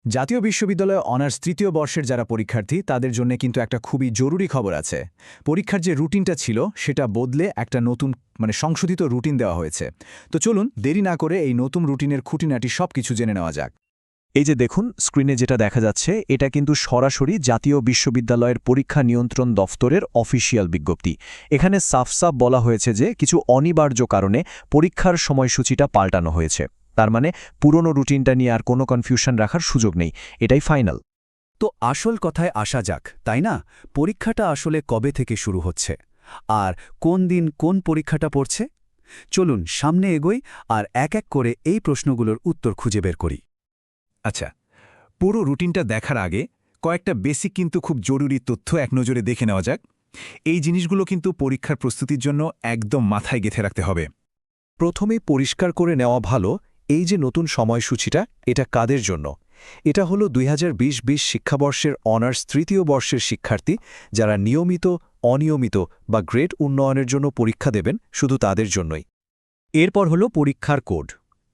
জাতীয় বিশ্ববিদ্যালয়ে অনার্স তৃতীয় বর্ষের যারা পরীক্ষার্থী তাদের জন্য কিন্তু একটা খুবই জরুরি খবর আছে। পরীক্ষার যে রুটিনটা ছিল সেটা বদলে একটা নতুন সংশোধিত রুটিন দেওয়া হয়েছে। তো চলুন দেরি না করে এই নতুন রুটিনের খুঁটিনাটি সবকিছু জেনে নেওয়া যাক। এই যে দেখুন স্ক্রিনে যেটা দেখা যাচ্ছে এটা কিন্তু সরাসরি জাতীয় বিশ্ববিদ্যালয়ের পরীক্ষা নিয়ন্ত্রণ দফতরের অফিসিয়াল বিজ্ঞপ্তি। এখানে সাফ বলা হয়েছে যে কিছু অনিবার্য কারণে পরীক্ষার সময়সূচিটা পাল্টানো হয়েছে। তার মানে পুরনো রুটিনটা নিয়ে আর কোনো কনফিউশন রাখার সুযোগ নেই, এটাই ফাইনাল। তো আসল কথায় আসা যাক, তাই না? পরীক্ষাটা আসলে কবে থেকে শুরু হচ্ছে আর কোন দিন কোন পরীক্ষাটা পড়ছে? চলুন সামনে এগোই আর এক এক করে এই প্রশ্নগুলোর উত্তর খুঁজে বের করি। আচ্ছা, পুরো রুটিনটা দেখার আগে কয়েকটা বেসিক কিন্তু খুব জরুরি তথ্য এক নজরে দেখে নেওয়া যাক। এই জিনিসগুলো কিন্তু পরীক্ষার প্রস্তুতির জন্য একদম মাথায় গেঁথে রাখতে হবে। প্রথমেই পরিষ্কার করে নেওয়া ভালো, এই যে নতুন সময়সূচিটা এটা কাদের জন্য। এটা হলো 2020-20 শিক্ষাবর্ষের অনার্স তৃতীয় বর্ষের শিক্ষার্থী যারা নিয়মিত, অনিয়মিত বা গ্রেড উন্নয়নের জন্য পরীক্ষা দেবেন, শুধু তাদের জন্যই। এরপর হলো পরীক্ষার কোড।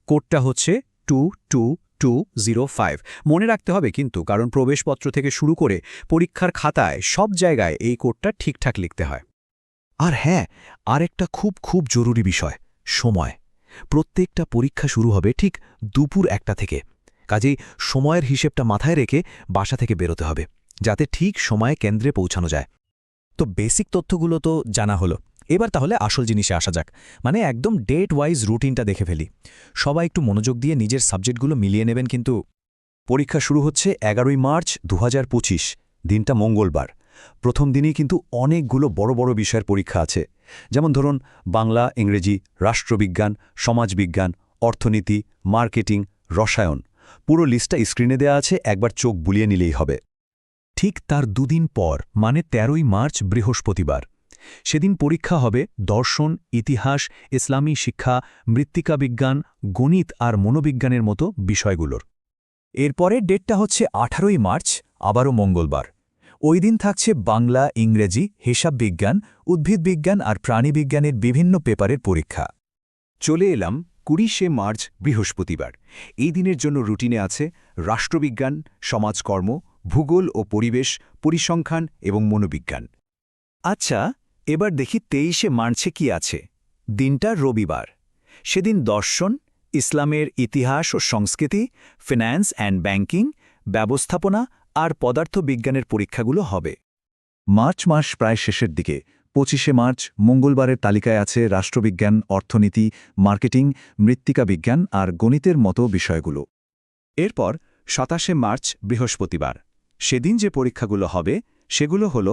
কোডটা হচ্ছে 22205। মনে রাখতে হবে কিন্তু, কারণ প্রবেশপত্র থেকে শুরু করে পরীক্ষার খাতায় সব জায়গায় এই কোডটা ঠিকঠাক লিখতে হয়। আর হ্যাঁ, আরেকটা খুব জরুরি বিষয়, সময়। প্রত্যেকটা পরীক্ষা শুরু হবে ঠিক দুপুর 1টা থেকে। কাজেই সময়ের হিসেবটা মাথায় রেখে বাসা থেকে বেরোতে হবে, যাতে ঠিক সময়ে কেন্দ্রে পৌঁছানো যায়। তো বেসিক তথ্যগুলো তো জানা হলো, এবার তাহলে আসল জিনিসে আসা যাক, মানে একদম ডেট ওয়াইজ রুটিনটা দেখে ফেলি। সবাই একটু মনোযোগ দিয়ে নিজের সাবজেক্টগুলো মিলিয়ে নেবেন কিন্তু। পরীক্ষা শুরু হচ্ছে 11ই মার্চ 2025, দিনটা মঙ্গলবার। প্রথম দিনেই কিন্তু অনেকগুলো বড় বড় বিষয়ের পরীক্ষা আছে, যেমন ধরুন বাংলা, ইংরেজি, রাষ্ট্রবিজ্ঞান, সমাজবিজ্ঞান, অর্থনীতি, মার্কেটিং, রসায়ন। পুরো লিস্টটা স্ক্রিনে দেয়া আছে, একবার চোখ বুলিয়ে নিলেই হবে। ঠিক তার দুদিন পর, মানে 13ই মার্চ বৃহস্পতিবার, সেদিন পরীক্ষা হবে দর্শন, ইতিহাস, ইসলামী শিক্ষা, মৃত্তিকা বিজ্ঞান, গণিত আর মনোবিজ্ঞানের মতো বিষয়গুলোর। এরপরের ডেটটা হচ্ছে 18ই মার্চ, আবারও মঙ্গলবার। ওই দিন থাকছে বাংলা, ইংরেজি, হিসাব বিজ্ঞান, উদ্ভিদবিজ্ঞান আর প্রাণীবিজ্ঞানের বিভিন্ন পেপারের পরীক্ষা। চলে এলাম 20শে মার্চ বৃহস্পতিবার। এই দিনের জন্য রুটিনে আছে রাষ্ট্রবিজ্ঞান, সমাজকর্ম, ভূগোল ও পরিবেশ, পরিসংখ্যান এবং মনোবিজ্ঞান। আচ্ছা, এবার দেখি 23শে মার্চে কি আছে। দিনটা রবিবার। সেদিন দর্শন, ইসলামের ইতিহাস ও সংস্কৃতি, ফিন্যান্স অ্যান্ড ব্যাংকিং, ব্যবস্থাপনা আর পদার্থবিজ্ঞানের পরীক্ষাগুলো হবে। মার্চ মাস প্রায় শেষের দিকে। 25শে মার্চ মঙ্গলবারের তালিকায় আছে রাষ্ট্রবিজ্ঞান, অর্থনীতি, মার্কেটিং, মৃত্তিকা বিজ্ঞান আর গণিতের মতো বিষয়গুলো। এরপর 27শে মার্চ বৃহস্পতিবার। সেদিন যে পরীক্ষাগুলো হবে সেগুলো হল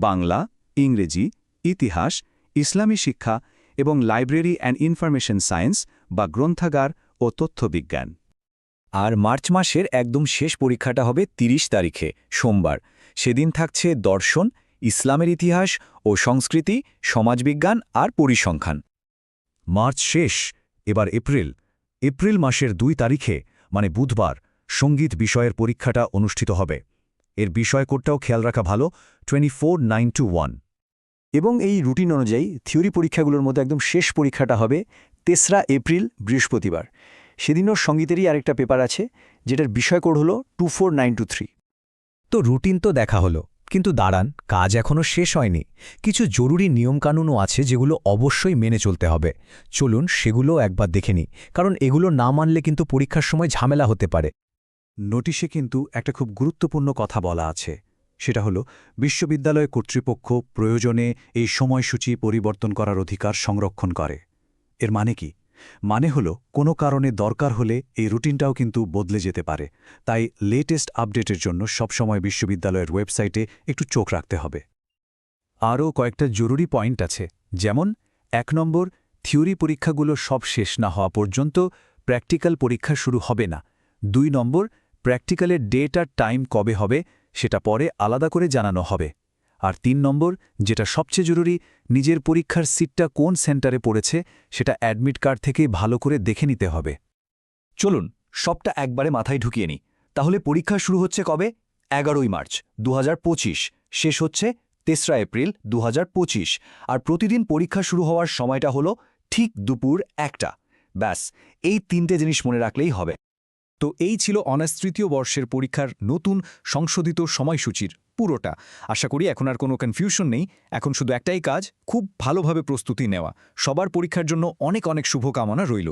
বাংলা, ইংরেজি, ইতিহাস, ইসলামী শিক্ষা এবং লাইব্রেরি অ্যান্ড ইনফরমেশন সায়েন্স বা গ্রন্থাগার ও তথ্যবিজ্ঞান। আর মার্চ মাসের একদম শেষ পরীক্ষাটা হবে 30 তারিখে, সোমবার। সেদিন থাকছে দর্শন, ইসলামের ইতিহাস ও সংস্কৃতি, সমাজবিজ্ঞান আর পরিসংখ্যান। মার্চ শেষ, এবার এপ্রিল। এপ্রিল মাসের 2 তারিখে, মানে বুধবার, সঙ্গীত বিষয়ের পরীক্ষাটা অনুষ্ঠিত হবে। এর বিষয় কোডটাও খেয়াল রাখা ভালো, 24921। এবং এই রুটিন অনুযায়ী থিওরি পরীক্ষাগুলোর মধ্যে একদম শেষ পরীক্ষাটা হবে 3রা এপ্রিল বৃহস্পতিবার। সেদিনও সঙ্গীতেরই আরেকটা পেপার আছে, যেটার বিষয় কোড হল 24923। তো রুটিন তো দেখা হলো, কিন্তু দাঁড়ান, কাজ এখনও শেষ হয়নি। কিছু জরুরি নিয়মকানুনও আছে যেগুলো অবশ্যই মেনে চলতে হবে। চলুন সেগুলো একবার দেখে নিই, কারণ এগুলো না মানলে কিন্তু পরীক্ষার সময় ঝামেলা হতে পারে। নোটিশে কিন্তু একটা খুব গুরুত্বপূর্ণ কথা বলা আছে। সেটা হলো বিশ্ববিদ্যালয় কর্তৃপক্ষ প্রয়োজনে এই সময়সূচি পরিবর্তন করার অধিকার সংরক্ষণ করে। এর মানে কি? মানে হলো কোনো কারণে দরকার হলে এই রুটিনটাও কিন্তু বদলে যেতে পারে। তাই লেটেস্ট আপডেটের জন্য সবসময় বিশ্ববিদ্যালয়ের ওয়েবসাইটে একটু চোখ রাখতে হবে। আরও কয়েকটা জরুরি পয়েন্ট আছে, যেমন 1 নম্বর, থিওরি পরীক্ষাগুলো সব শেষ না হওয়া পর্যন্ত প্র্যাকটিক্যাল পরীক্ষা শুরু হবে না। 2 নম্বর, প্র্যাকটিক্যালের ডেট আর টাইম কবে হবে সেটা পরে আলাদা করে জানানো হবে। আর 3 নম্বর, যেটা সবচেয়ে জরুরি, নিজের পরীক্ষার সিটটা কোন সেন্টারে পড়েছে সেটা অ্যাডমিট কার্ড থেকে ভালো করে দেখে নিতে হবে। চলুন সবটা একবারে মাথায় ঢুকিয়ে নিই। তাহলে পরীক্ষা শুরু হচ্ছে কবে? 11ই মার্চ 2025, শেষ হচ্ছে 3রা এপ্রিল 2025। আর প্রতিদিন পরীক্ষা শুরু হওয়ার সময়টা হলো ঠিক দুপুর 1টা। ব্যাস, এই 3টে জিনিস মনে রাখলেই হবে। তো এই ছিল অনার্স তৃতীয় বর্ষের পরীক্ষার নতুন সংশোধিত সময়সূচির পুরোটা। আশা করি এখন আর কোনো কনফিউশন নেই, এখন শুধু একটাই কাজ, খুব ভালোভাবে প্রস্তুতি নেওয়া। সবার পরীক্ষার জন্য অনেক অনেক শুভকামনা রইল।